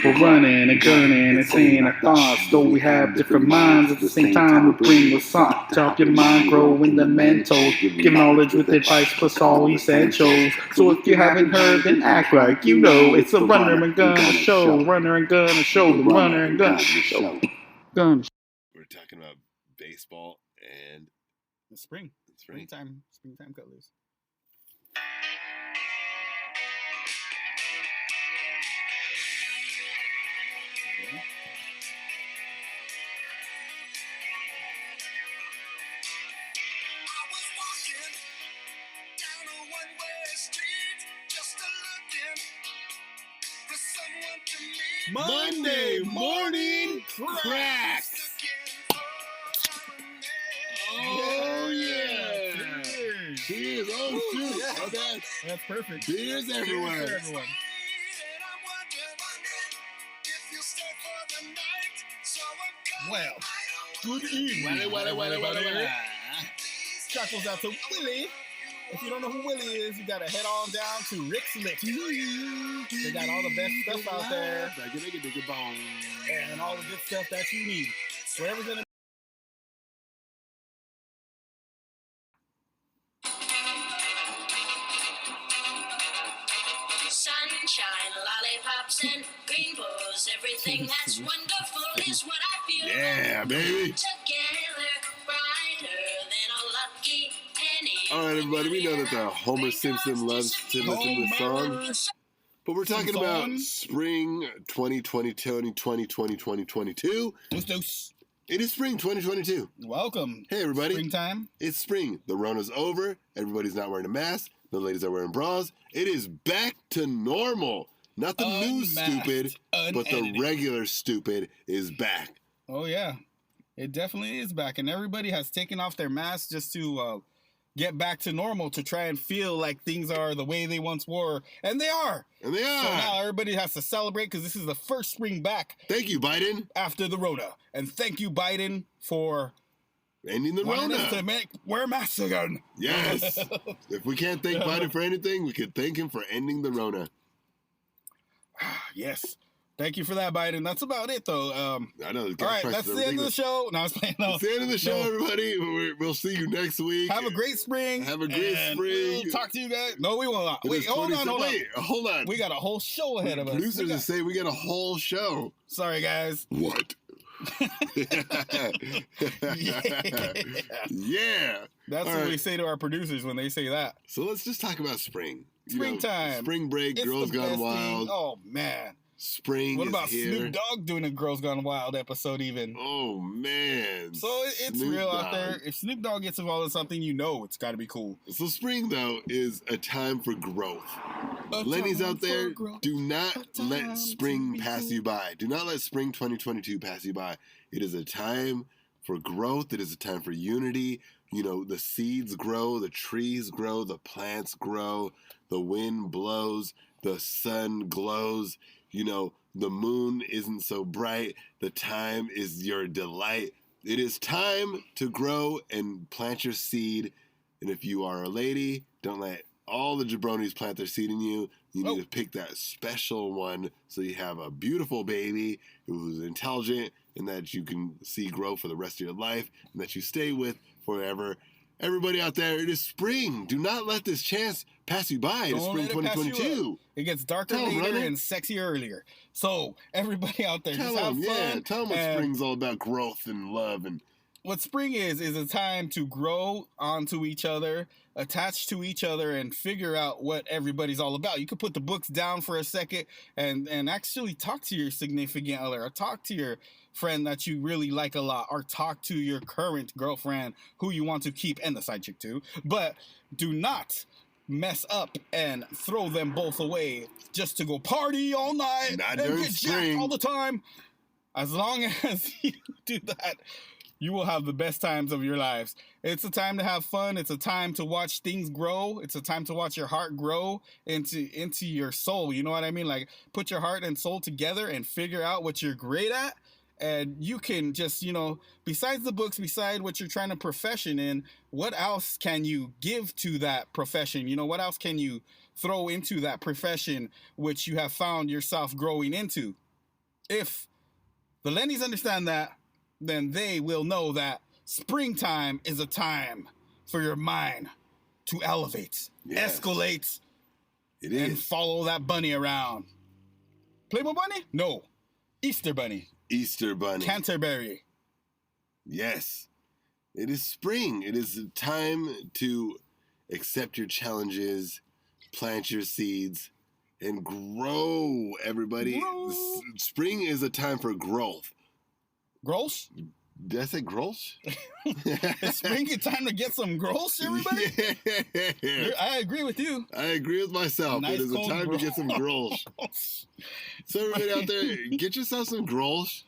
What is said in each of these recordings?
We're running and gunning and saying our thoughts, though we have different minds. At the same time, we bring the song to help your mind grow in the mental. Give knowledge with advice plus all essentials. So if you haven't heard, then act like you know. It's the Runner and Gunner Show. Runner and Gunner Show. The Runner and Gunner Show. Gunner. We're talking about baseball and the springtime colors. Monday morning cracks. Oh yeah! Cheers! Oh shoot! Yeah. Okay. That's perfect. Beers everywhere. Cheers to everyone. Well, good evening. Wally. Shout goes out to Willie. If you don't know who Willie is, you gotta head on down to Rick's Lips. They got all the best stuff out there. And all the good stuff that you need. Wherever's gonna sunshine, lollipops, and rainbows. Everything that's wonderful is what I feel. Yeah, baby. Together, brighter than a lucky penny. All right, everybody. We know that Homer Simpson loves to listen to the song, but we're talking about spring 2022. It is spring 2022. welcome. Hey, everybody. Springtime. It's spring. The Rona's over. Everybody's not wearing a mask. The ladies are wearing bras. It is back to normal. Not the new stupid, but the regular stupid is back. Oh, yeah. It definitely is back. And everybody has taken off their masks just to get back to normal, to try and feel like things are the way they once were. And they are. And they are. So now everybody has to celebrate because this is the first spring back. Thank you, Biden. After the Rona. And thank you, Biden, for ending the Rona. Us to wear masks again. Yes. If we can't thank Biden for anything, we could thank him for ending the Rona. Yes. Thank you for that, Biden. That's about it, though. I know. All right, that's the end of the show. No, I was playing. No. That's the end of the show, everybody. We'll see you next week. Have a great spring. Have a great spring. We'll talk to you guys. No, we won't. Wait, hold on. We got a whole show ahead of us. Producers just say we got a whole show. Sorry, guys. What? Yeah. That's what we say to our producers when they say that. So let's just talk about spring. Springtime. Spring break, it's Girls Gone Wild. Oh, man. Spring What about here. Snoop Dogg doing a Girls Gone Wild episode even? Oh, man. So it's Snoop real Dogg. out there. If Snoop Dogg gets involved in something, you know it's got to be cool. So spring, though, is a time for growth. Ladies out there, do not let spring pass you by. Do not let spring 2022 pass you by. It is a time for growth. It is a time for unity. You know, the seeds grow, the trees grow, the plants grow, the wind blows, the sun glows. You know, the moon isn't so bright. The time is your delight. It is time to grow and plant your seed. And if you are a lady, don't let all the jabronis plant their seed in you. You need to pick that special one so you have a beautiful baby who's intelligent and that you can see grow for the rest of your life and that you stay with forever. Everybody out there, it is spring. Do not let this chance pass you by. It is spring 2022. It gets darker later and sexier earlier. So everybody out there, just have fun. Yeah, tell them what spring's all about: growth and love. And what spring is a time to grow onto each other, attach to each other, and figure out what everybody's all about. You could put the books down for a second and actually talk to your significant other, or talk to your friend that you really like a lot, or talk to your current girlfriend who you want to keep, and the side chick too. But do not mess up and throw them both away just to go party all night and get jacked all the time. As long as you do that, you will have the best times of your lives. It's a time to have fun. It's a time to watch things grow. It's a time to watch your heart grow into your soul. You know what I mean? Like, put your heart and soul together and figure out what you're great at. And you can just, besides the books, beside what you're trying to profession in, what else can you give to that profession? What else can you throw into that profession which you have found yourself growing into. If the Lennies understand that, then they will know that springtime is a time for your mind to elevate, Yes. escalate, It and is follow that bunny around. Playboy Bunny? No. Easter Bunny. Easter Bunny. Canterbury. Yes. It is spring. It is time to accept your challenges, plant your seeds, and grow, everybody. Grow. Spring is a time for growth. Gross? Did I say growth? It's spring time to get some gross, everybody? Yeah. I agree with you. I agree with myself. Nice it is a cold time to get some growth. So everybody out there, get yourself some growth.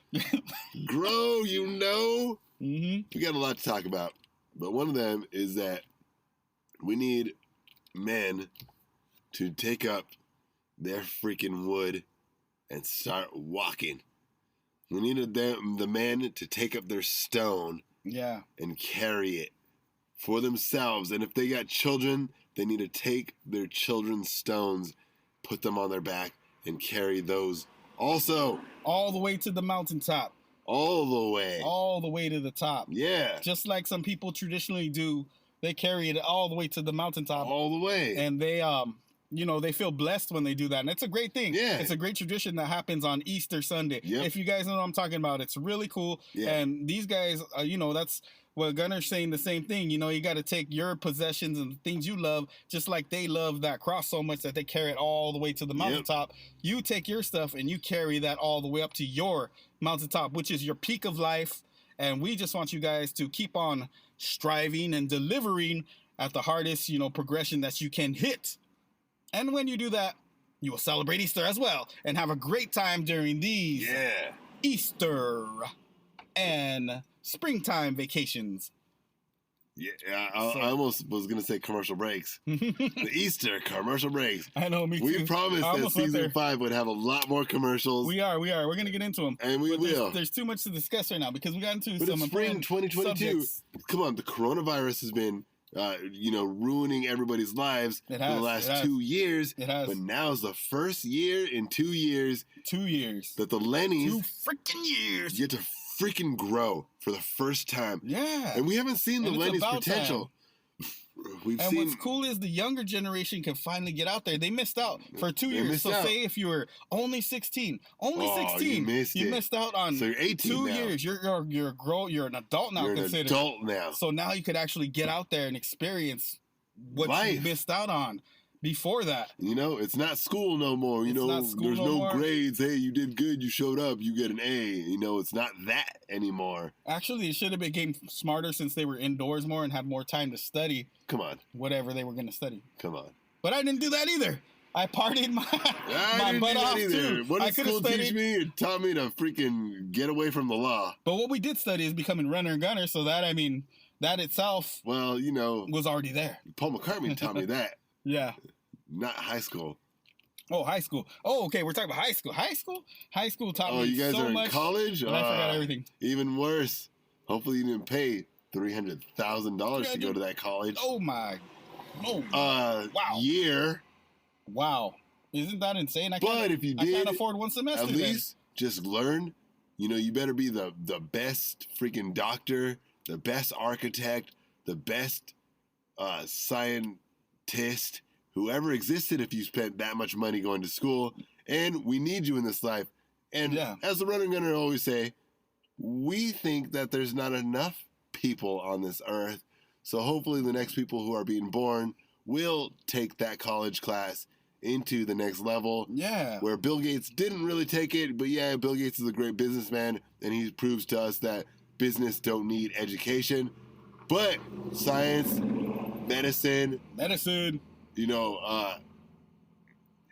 Grow, you know. Mm-hmm. We got a lot to talk about. But one of them is that we need men to take up their freaking wood and start walking. We needed the men to take up their stone Yeah. and carry it for themselves. And if they got children, they need to take their children's stones, put them on their back, and carry those also All the way to the mountaintop. all the way. All the way to the top. Yeah, Just like some people traditionally do, they carry it all the way to the mountaintop. all the way. And they they feel blessed when they do that, and it's a great thing. Yeah. It's a great tradition that happens on Easter Sunday. Yep. If you guys know what I'm talking about, it's really cool. Yeah. And these guys, that's what Gunner's saying, the same thing. You got to take your possessions and things you love, just like they love that cross so much that they carry it all the way to the mountaintop. You take your stuff and you carry that all the way up to your mountaintop, which is your peak of life. And we just want you guys to keep on striving and delivering at the hardest, progression that you can hit. And when you do that, you will celebrate Easter as well and have a great time during these Yeah. Easter and springtime vacations. Yeah, I almost was going to say commercial breaks. The Easter commercial breaks. I know, me too. We promised I that almost went season there. 5 would have a lot more commercials. We are. We're going to get into them. And we But will. There's too much to discuss right now because we got into But some it's spring important 2022. subjects. Come on, the coronavirus has been, ruining everybody's lives It for has, the last it has. 2 years. It has. But now's the first year in 2 years 2 years. that the Lennies 2 freaking years. get to freaking grow for the first time. Yeah. And we haven't seen the And it's Lennies' about potential. We've And seen. what's cool is the younger generation can finally get out there. They missed out for 2 years. missed So out. say if you were only 16, Oh, you missed it. missed out on So you're 18 2 now. years. You're an adult now. You're an considered. adult now. So now you could actually get out there and experience what you Life. missed out on before that. It's not school no more. It's not school There's no no more. grades. Hey, you did good. You showed up. You get an A. It's not that anymore. Actually, it should have became smarter since they were indoors more and had more time to study Come on. whatever they were going to study. Come on. But I didn't do that either. I partied my I didn't butt do that off either. too. What I did could have school teach studied. me? It taught me to freaking get away from the law. But what we did study is becoming runner and gunner. So that itself Well, was already there. Paul McCartney taught me that. Yeah. Not high school. Oh, high school. Oh, okay. We're talking about high school. High school taught Oh, me you guys so are in much. college? And I forgot everything. Even worse. Hopefully you didn't pay $300,000 to go to that college. Oh my. Oh. Wow. Year. Wow. Isn't that insane? But if you I did, can't afford one semester. at least just learn. You better be the best freaking doctor, the best architect, the best scientist, whoever existed if you spent that much money going to school. And we need you in this life. And Yeah. as the running gunner always say, we think that there's not enough people on this earth. So hopefully the next people who are being born will take that college class into the next level. Yeah. Where Bill Gates didn't really take it, but yeah, Bill Gates is a great businessman, and he proves to us that business don't need education, but science, medicine,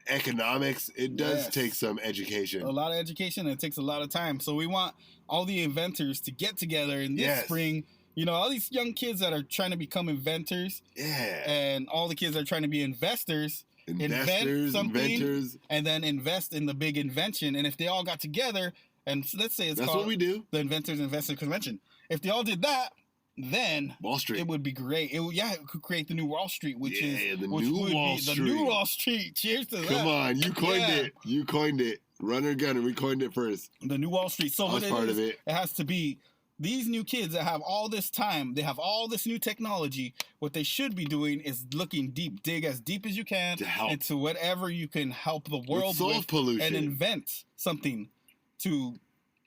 economics, it does Yes. take some education. A lot of education, and it takes a lot of time. So we want all the inventors to get together in this Yes. spring. All these young kids that are trying to become inventors, Yeah, and all the kids that are trying to be investors, investors, something, inventors. and then invest in the big invention. And if they all got together, and let's say it's That's called what we do. the Inventors Investor Convention. If they all did that, then Wall Street. it would be great. It could create the new Wall Street, which the which new would Wall be Street. the new Wall Street. Cheers to that. Come on, you coined Yeah. it. You coined it. Runner gunner, we coined it first. The new Wall Street. So I was what part it of is, it. it has to be these new kids that have all this time, they have all this new technology. What they should be doing is looking deep, dig as deep as you can To help. into whatever you can help the world Let's solve with pollution. and invent something to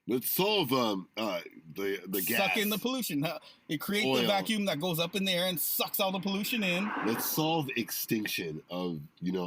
Let's solve the gas. suck in the pollution. It creates Oil. the vacuum that goes up in the air and sucks all the pollution in. Let's solve extinction of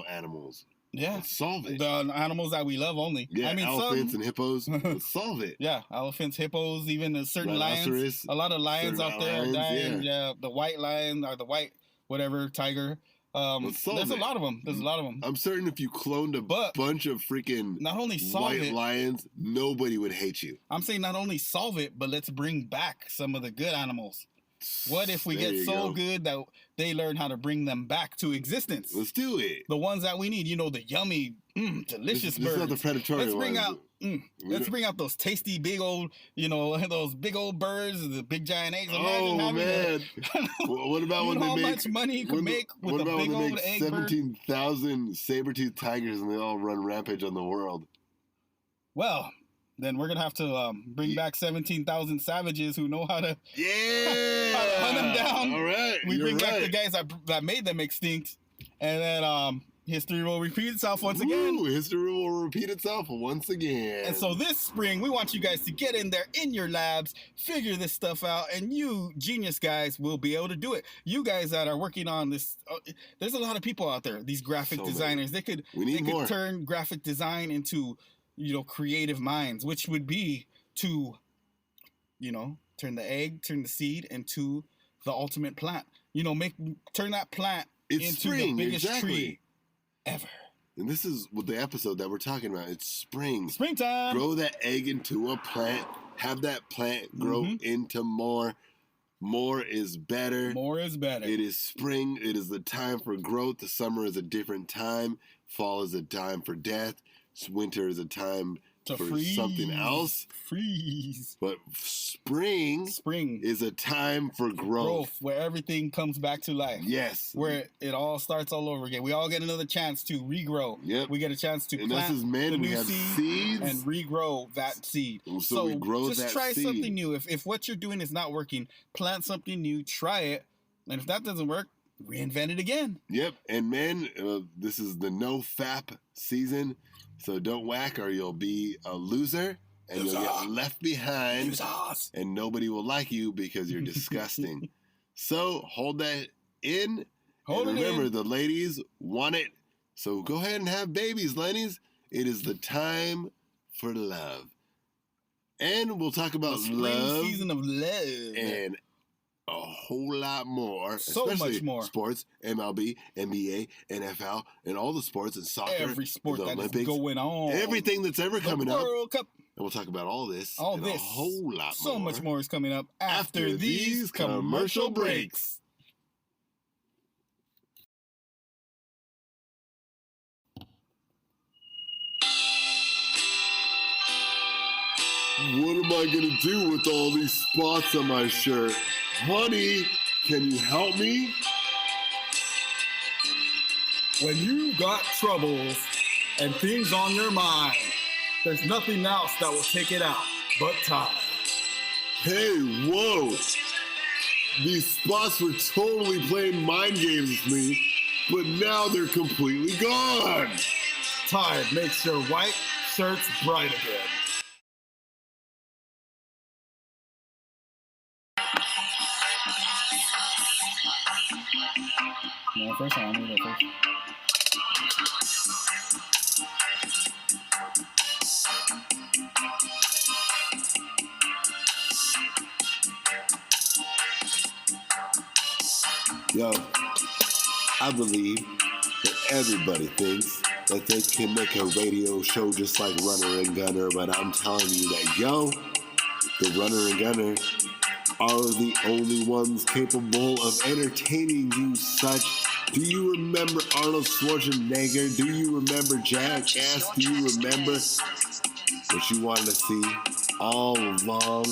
animals. Yeah. Let's solve it. The animals that we love only. Yeah, I mean, elephants and hippos. Let's solve it. yeah, elephants, hippos, even certain lions. Rhinoceros, A lot of lions certain out there lions, are dying. Yeah, the white lion or the white whatever tiger. Let's solve There's it. a lot of them. There's a lot of them. I'm certain if you cloned a But bunch of freaking Not only solve white it, lions, nobody would hate you. I'm saying not only solve it, but let's bring back some of the good animals. What if we There get you so go. good that they learn how to bring them back to existence? Let's do it. The ones that we need, the yummy, delicious This is not the birds. predatory Let's bring ones. out, We let's don't- bring out those tasty, big old, those big old birds, the big giant eggs. Oh Imagine man! What about You when know they how make? much money you could when- make with what a about big when they old make egg bird? 17,000 saber-toothed tigers and they all run rampage on the world? Well, then we're gonna have to bring back 17,000 savages who know how to. Yeah! Hunt them down. All right. We you're bring back right. the guys that made them extinct, and then history will repeat itself once again. Woo, history will repeat itself once again. And so this spring, we want you guys to get in there in your labs, figure this stuff out, and you genius guys will be able to do it. You guys that are working on this, there's a lot of people out there, these graphic So many. designers. They could more. turn graphic design into, creative minds, which would be to, turn the seed into the ultimate plant. Turn that plant It's into spring, the biggest exactly. tree ever. And this is what the episode that we're talking about. It's spring. Springtime. Grow that egg into a plant. Have that plant grow into more. More is better. More is better. It is spring. It is the time for growth. The summer is a different time. Fall is a time for death. Winter is a time To for freeze. something else. Freeze. But spring Spring. is a time for growth. Where everything comes back to life. Yes. Where it all starts all over again. We all get another chance to regrow. Yep. We get a chance to And us plant as men, the we new have seed seeds. and regrow that seed. So we grow just that try seed. something new. If what you're doing is not working, plant something new, try it. And if that doesn't work, reinvent it again. Yep. And men, this is the no fap season. So don't whack or you'll be a loser and you'll get left behind and nobody will like you because you're disgusting. So hold that in. Hold and it remember, in. the ladies want it. So go ahead and have babies, ladies. It is the time for love. And we'll talk about The spring love season of love. and a whole lot more. So much especially more. Sports, MLB, NBA, NFL, and all the sports and soccer. Every sport the that is Olympics, going on. everything that's ever The coming up. World Cup. And we'll talk about all this All and this. a whole lot So more. much more is coming up after these commercial breaks. What am I going to do with all these spots on my shirt? Honey, can you help me? When you got troubles and things on your mind, there's nothing else that will take it out but time. Hey, whoa. These spots were totally playing mind games with me, but now they're completely gone. Tide makes your white shirts bright again. No, first time. I'm gonna go first. Yo, I believe that everybody thinks that they can make a radio show just like Runner and Gunner, but I'm telling you that, yo, the Runner and Gunner are the only ones capable of entertaining you such. Do you remember Arnold Schwarzenegger? Do you remember Jackass? Do you remember what you wanted to see all along?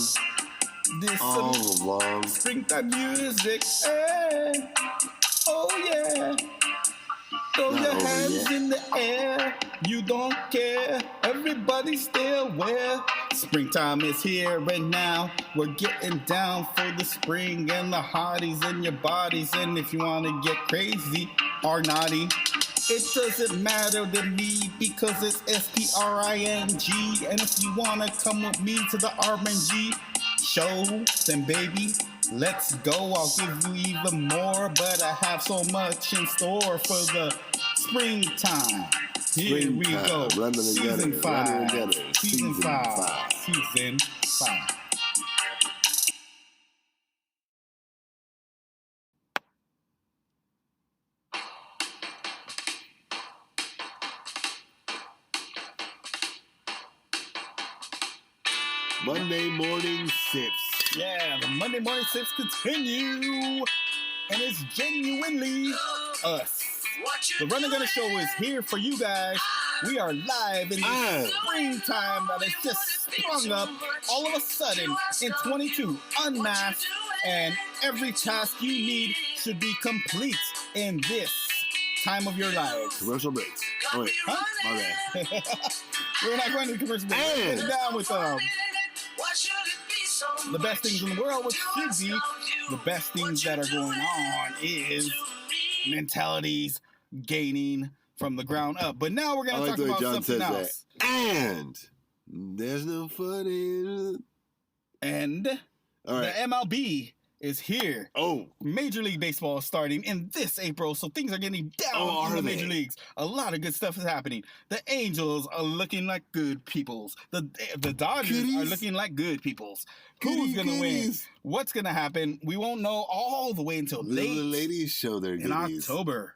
This all along. springtime music. Hey. Oh yeah. Throw Not your over hands yet. in the air. You don't care. Everybody's still where. Springtime is here and now. We're getting down for the spring and the hotties in your bodies. And if you want to get crazy or naughty, it doesn't matter to me because it's SPRING. And if you want to come with me to the RnG show, then baby, let's go. I'll give you even more, but I have so much in store for the springtime. Here we go. Running Season together. 5. Running together. Season 5. Season 5. Monday morning sips. Yeah, the Monday morning sips continue, and it's genuinely us. The Run and Gunner Show is here for you guys. We are live in the springtime that has just sprung up all of a sudden in 22, unmasked, and every task you need should be complete in this time of your lives. Commercial breaks. Oh wait, Huh? my bad. We're not going to the commercial break. We're And- getting down with the best things in the world, which should be the best things that are going on is mentalities gaining from the ground up. But now we're I going to like talk the way about John something says else. that. And there's no fun in it. And All right. the MLB is here. Oh, Major League Baseball is starting in this April, so things are getting down Oh, in are the they? major leagues. A lot of good stuff is happening. The Angels are looking like good peoples. The Dodgers are Goodies. looking like good peoples. Who's going to win? goodies. What's going to happen? We won't know all the way until The late ladies show their in goodies. October.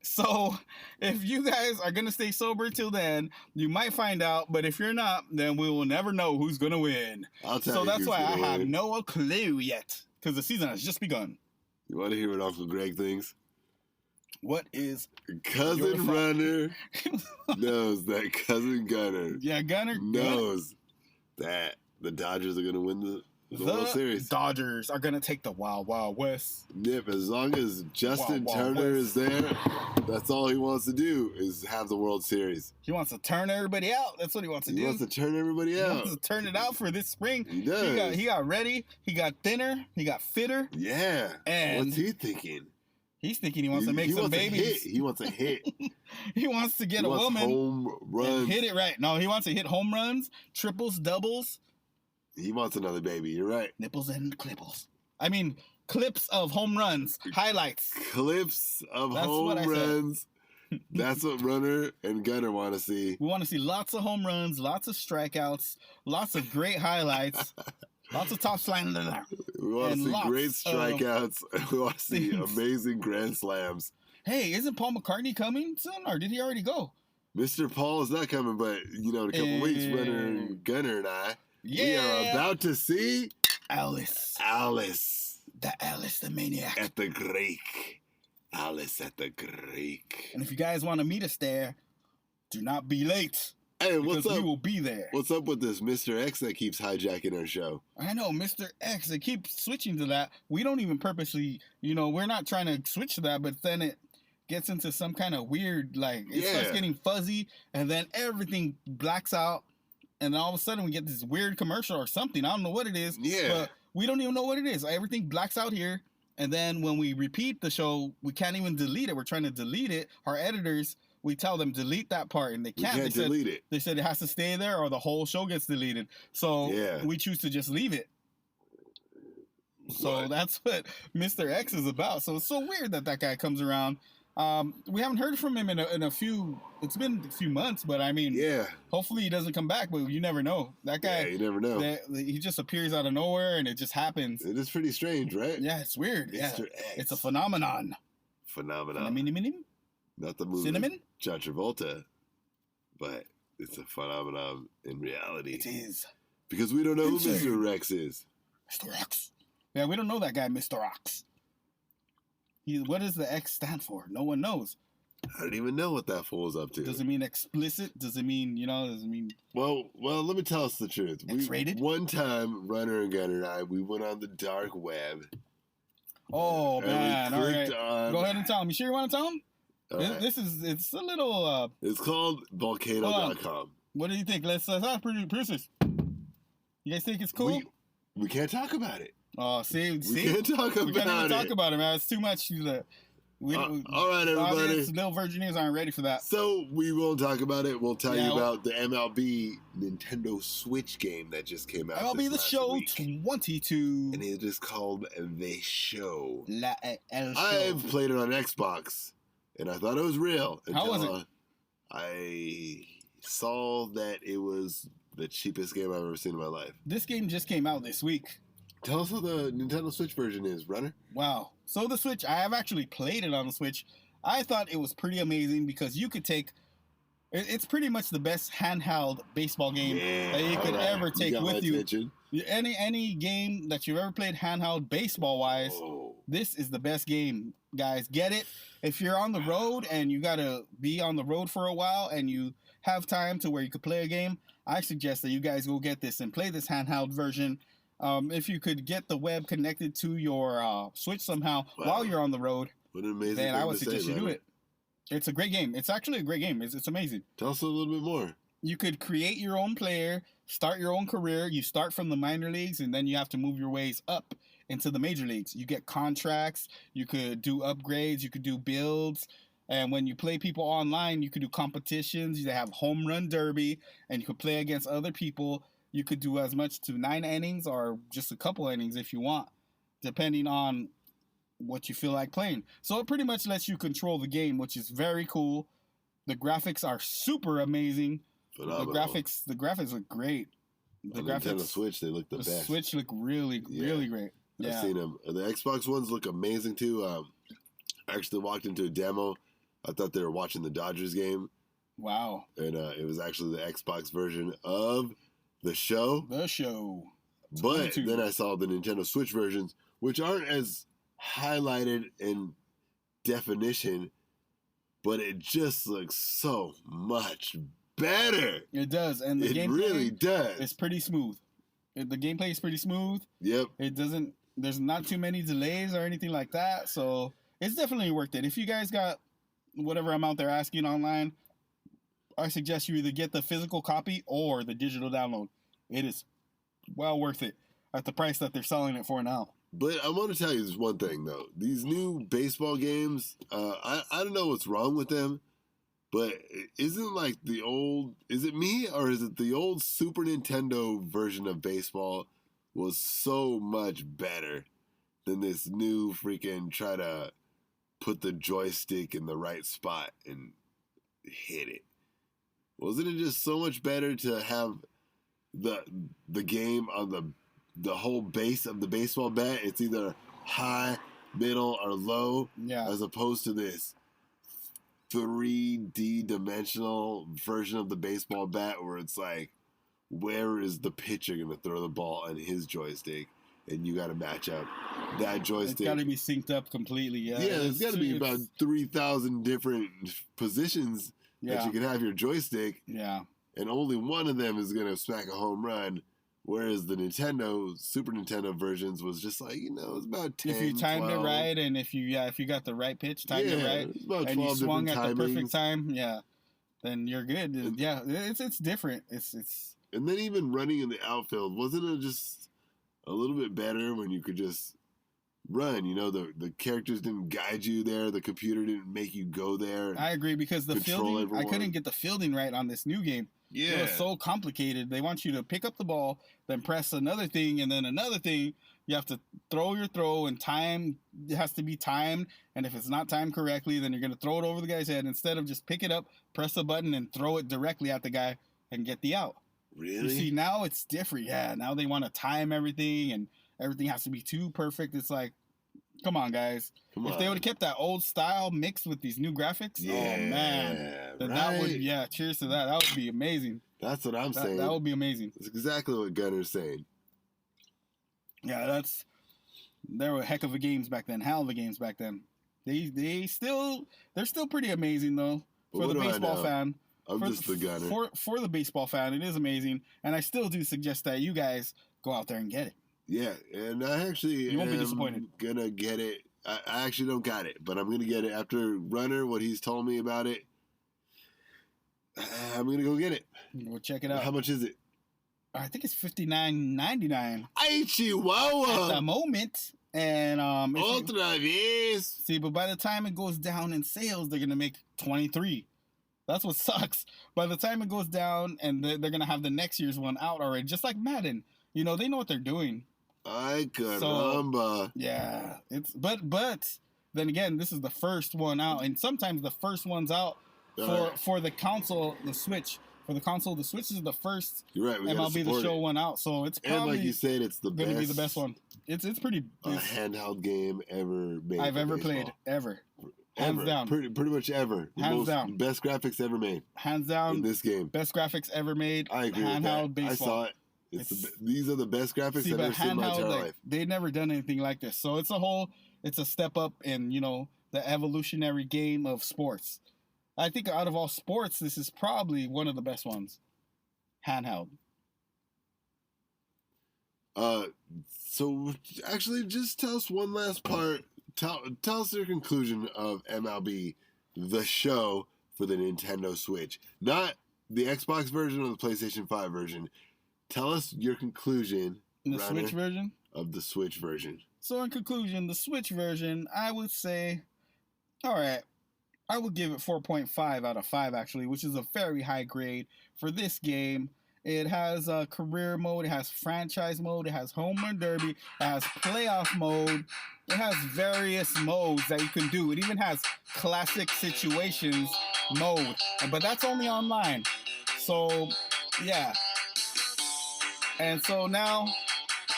So if you guys are going to stay sober till then, you might find out. But if you're not, then we will never know who's going to win. I'll tell So you that's who's why I gonna have win. no clue yet, because the season has just begun. You want to hear what Uncle Greg thinks? What is... Cousin Your fa- Runner knows that Cousin Gunner Yeah, Gunner. knows that the Dodgers are going to win the World Series. Dodgers are going to take the Wild Wild West. Nip, as long as Justin Wild Wild Turner West. is there, that's all he wants to do is have the World Series. He wants to turn everybody out. That's what he wants to He do. wants to turn everybody He out. wants to turn it out for this spring. He does. He got ready. He got thinner. He got fitter. Yeah. And- what's he thinking? He's thinking he wants to make he some wants babies. A hit. He wants a hit. He wants to get he a wants woman home runs. and hit it right. No, he wants to hit home runs, triples, doubles, He wants another baby. You're right. nipples, and clipples. I mean, clips of home runs, highlights. Clips of That's home what I said. runs. That's what Runner and Gunner want to see. We want to see lots of home runs, lots of strikeouts, lots of great highlights, lots of top sliding. We want to And see lots great of strikeouts. We want to see things. amazing grand slams. Hey, isn't Paul McCartney coming soon, or did he already go? Mr. Paul is not coming, but in a couple weeks, Runner and Gunner and I, we are about to see Alice, Alice the maniac. at the Greek. Alice at the Greek. And if you guys want to meet us there, do not be late. Hey, Because what's we up? will be there. What's up with this Mr. X that keeps hijacking our show? I know, Mr. X, they keep switching to that. We don't even purposely, we're not trying to switch to that, but then it gets into some kind of weird, it starts Yeah. getting fuzzy, and then everything blacks out, and then all of a sudden we get this weird commercial or something. I don't know what it is, Yeah. but we don't even know what it is. Everything blacks out here, and then when we repeat the show, we can't even delete it. We're trying to delete it. Our editors, we tell them delete that part, and they We can't. can't delete it. They said it has to stay there or the whole show gets deleted. So Yeah. we choose to just leave it. So What? that's what Mr. X is about. So it's so weird that guy comes around. We haven't heard from him in a few, it's been a few months, but I mean, Yeah. hopefully he doesn't come back, but you never know. That Yeah, guy, you never know. he just appears out of nowhere and it just happens. It is pretty strange, right? Yeah, it's weird. Yeah, Mr. X. it's a phenomenon. Phenomenon. Cinnamon? Not the movie Cinnamon? John Travolta, but it's a phenomenon in reality. It is. Because we don't know who Insane. Mr. Rex is. Mr. X. Yeah, we don't know that guy, Mr. X. What does the X stand for? No one knows. I don't even know what that fool is up to. Does it mean explicit? Does it mean, does it mean... Well, let me tell us the truth. X-rated? One time, Runner and Gunner and I, we went on the dark web. Oh, man. All right. On... Go ahead and tell them. You sure you want to tell them? Right. It's a little... It's called volcano.com. What do you think? Let's ask producers. You guys think it's cool? We can't talk about it. Oh, see? We can't talk about it. We can't even talk about it, man. It's too much. All right, everybody. Little Virginians aren't ready for that. So we won't talk about it. We'll tell you about the MLB Nintendo Switch game that just came out. MLB The Show week. 22. And it is called The Show. El Show. I've played it on Xbox, and I thought it was real. How was it? I saw that it was the cheapest game I've ever seen in my life. This game just came out this week. Tell us how the Nintendo Switch version is, Runner. Wow. So the Switch, I have actually played it on the Switch. I thought it was pretty amazing because you could take... It's pretty much the best handheld baseball game that you could ever take with you. Any game that you've ever played handheld baseball-wise, this is the best game, guys. Get it? If you're on the road and you got to be on the road for a while and you have time to where you could play a game, I suggest that you guys go get this and play this handheld version. If you could get the web connected to your Switch somehow while you're on the road, what an amazing then I would suggest you do it. It's a great game. It's actually a great game. It's amazing. Tell us a little bit more. You could create your own player, start your own career. You start from the minor leagues, and then you have to move your ways up into the major leagues. You get contracts. You could do upgrades. You could do builds. And when you play people online, you could do competitions. You have home run derby, and you could play against other people. You could do as much to 9 innings or just a couple innings if you want, depending on what you feel like playing. So it pretty much lets you control the game, which is very cool. The graphics are super amazing. Phenomenal. The graphics look great. The Nintendo Switch, they look the best. The Switch look really great. Yeah. I've seen them. The Xbox ones look amazing too. I actually walked into a demo. I thought they were watching the Dodgers game. Wow. And it was actually the Xbox version of The Show. The Show. But then I saw the Nintendo Switch versions, which aren't as highlighted in definition, but it just looks so much better. It does, and the gameplay really does. It's pretty smooth. The gameplay is pretty smooth. Yep. It doesn't. There's not too many delays or anything like that, so it's definitely worth it. If you guys got whatever amount they're asking online, I suggest you either get the physical copy or the digital download. It is well worth it at the price that they're selling it for now. But I want to tell you this one thing, though. These new baseball games, I don't know what's wrong with them, but isn't like the old... Is it me, or is it the old Super Nintendo version of baseball was so much better than this new freaking try to put the joystick in the right spot and hit it? Wasn't it just so much better to have the game on the whole base of the baseball bat? It's either high, middle, or low, as opposed to this 3D dimensional version of the baseball bat where it's like, where is the pitcher going to throw the ball on his joystick? And you got to match up that joystick. It's got to be synced up completely. Yeah, there's got to be about 3,000 different positions that you can have your joystick. Yeah. And only one of them is going to smack a home run. Whereas the Super Nintendo versions was just like, it's about 10, if you timed 12. it right, and if you got the right pitch, timed it right, and you swung at the perfect time, then you're good. It's different. It's. And then even running in the outfield, wasn't it just a little bit better when you could just run? The characters didn't guide you there. The computer didn't make you go there. I agree, because the fielding, I couldn't get the fielding right on this new game. Yeah. It was so complicated. They want you to pick up the ball, then press another thing, and then another thing. You have to throw your throw, and time, it has to be timed. And if it's not timed correctly, then you're going to throw it over the guy's head instead of just pick it up, press a button, and throw it directly at the guy and get the out. Really? You see, now it's different. Yeah, now they want to time everything, and everything has to be too perfect. It's like, come on, guys. If they would have kept that old style mixed with these new graphics, oh, man. Then that would, cheers to that. That would be amazing. That's what I'm saying. That would be amazing. That's exactly what Gunner's saying. Yeah, there were a heck of a games back then. Hell of a games back then. They're still pretty amazing though for the What do I baseball know? fan. I'm just the gunner. For the baseball fan, it is amazing, and I still do suggest that you guys go out there and get it. Yeah, and I actually You won't be disappointed. Gonna get it. I actually don't got it, but I'm gonna get it after Runner. What he's told me about it, I'm gonna go get it. We'll check it out. How much is it? I think it's $59.99 Ay, at the Chihuahua! moment, and Otra vez! see, but by the time it goes down in sales, they're gonna make 23. That's what sucks. By the time it goes down, and they're gonna have the next year's one out already, just like Madden. You know, they know what they're doing. Ay, caramba. Yeah, but then again, this is the first one out, and sometimes the first one's out for the console, the Switch. For the console, the Switch is the first You're right. We gotta MLB The support Show it. one out, so it's And probably like you said, it's the going best. to be the best one. It's pretty. Handheld game ever made. I've for ever baseball. played ever. Hands Ever. down. Pretty much ever. The Hands down. Best graphics ever made Hands in down, this game. best graphics ever made. I agree with handheld that. baseball. I saw it. These are the best graphics See, I've but ever seen in my handheld, entire like, life. they've never done anything like this. So it's a step up in, the evolutionary game of sports. I think out of all sports, this is probably one of the best ones. Handheld. So actually, just tell us one last part. Tell us your conclusion of MLB The Show for the Nintendo Switch, not the Xbox version or the PlayStation 5 version. Tell us your conclusion. In the Runner, Switch version? of the Switch version. So in conclusion, the Switch version, I would say, all right, I would give it 4.5 out of 5 actually, which is a very high grade for this game. It has a career mode, it has franchise mode, it has home run derby, it has playoff mode, it has various modes that you can do. It even has classic situations mode, but that's only online. So, yeah. And so now,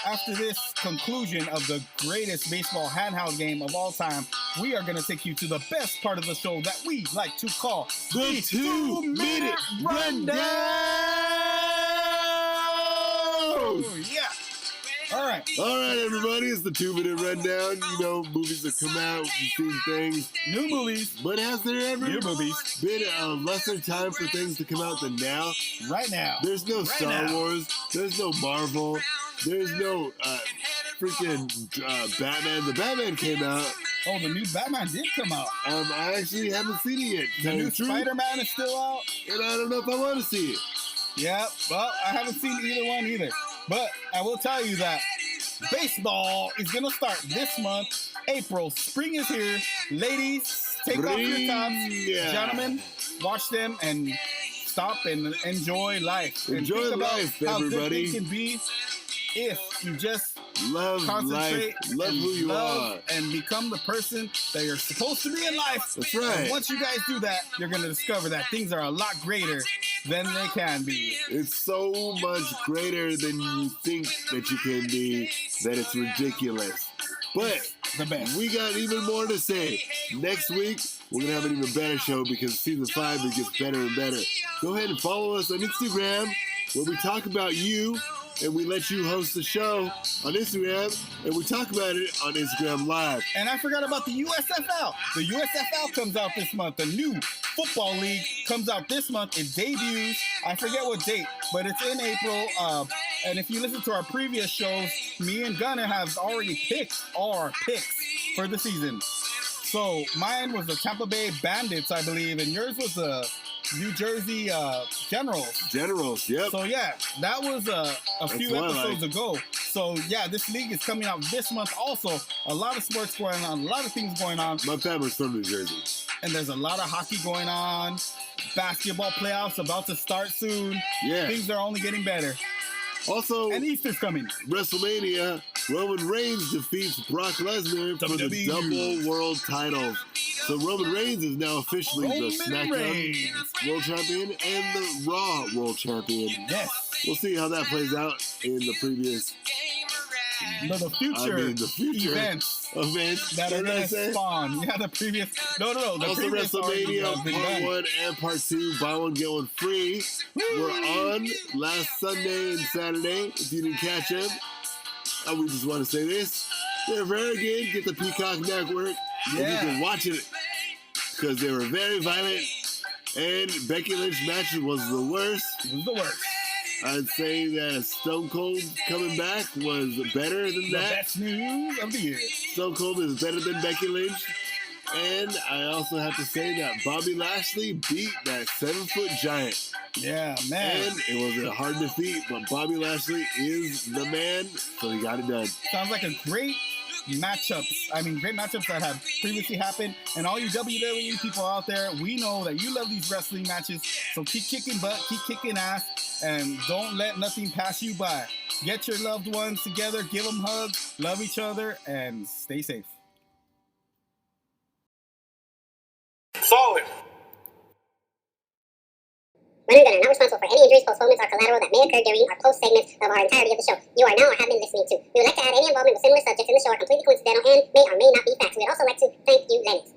after this conclusion of the greatest baseball handheld game of all time, we are going to take you to the best part of the show that we like to call The 2-minute rundown. Yeah. All right. All right, everybody, it's the 2-minute rundown. You know, movies that come out, we've seen things. New movies. But has there ever New movies. been a lesser time for things to come out than now? Right now. There's no Star now. Wars. There's no Marvel. There's no freaking Batman. The Batman came out. Oh, the new Batman did come out. I actually haven't seen it yet. The Tell you new the truth, Spider-Man is still out. and I don't know if I want to see it. Yeah, well, I haven't seen either one either. But I will tell you that baseball is going to start this month, April. Spring is here. Ladies, take off your tops. Yeah. Gentlemen, watch them and stop and enjoy life. And Enjoy think about life, how everybody. good things can be if you just Love concentrate, life. Love and who you love are. and become the person that you're supposed to be in life. That's right. And once you guys do that, you're going to discover that things are a lot greater than they can be. It's so much greater than you think that you can be that it's ridiculous. But The best. we got even more to say. Next week, we're going to have an even better show because season 5, it gets better and better. Go ahead and follow us on Instagram where we talk about you and we let you host the show on Instagram and we talk about it on Instagram Live. And I forgot about the USFL. The USFL comes out this month. The new football league comes out this month. It debuts. I forget what date, but it's in April. And if you listen to our previous shows, me and Gunner have already picked our picks for the season. So mine was the Tampa Bay Bandits, I believe, and yours was the New Jersey Generals. Generals, yep. So yeah, that was a few what I episodes like. ago. So yeah, this league is coming out this month also. A lot of sports going on, a lot of things going on, My family's from New Jersey. and there's a lot of hockey going on. Basketball playoffs about to start soon. Yeah. Things are only getting better. Also, And Easter's coming. WrestleMania, Roman Reigns defeats Brock Lesnar for the WWE. double world titles. So Roman Reigns is now officially the Roman SmackDown Reigns. World Champion and the Raw World Champion. Yes. We'll see how that plays out in the previous No, the future, the future events events. that are What did I going to say? spawn. Yeah, the previous. No. The Also, previous already WrestleMania have been Part done. 1 and Part 2, buy one, get one free. We're on last Sunday and Saturday, if you didn't catch them. We just want to say this. They're very good. Get the Peacock Network. and you can watch it because they were very violent. And Becky Lynch's match was the worst. It was the worst. I'd say that Stone Cold coming back was better than The that. best news of the year. Stone Cold is better than Becky Lynch. And I also have to say that Bobby Lashley beat that 7-foot giant. Yeah, man. And it was a hard defeat, but Bobby Lashley is the man, so he got it done. Sounds like a great matchups. I mean, great matchups that have previously happened. And all you WWE people out there, we know that you love these wrestling matches. So keep kicking butt, keep kicking ass, and don't let nothing pass you by. Get your loved ones together, give them hugs, love each other, and stay safe. Solid. Running Gunner, not responsible for any injuries, postponements, or collateral that may occur during or post segments of our entirety of the show. You are now or have been listening to. We would like to add any involvement with similar subjects in the show are completely coincidental and may or may not be facts. We would also like to thank you, Lennox.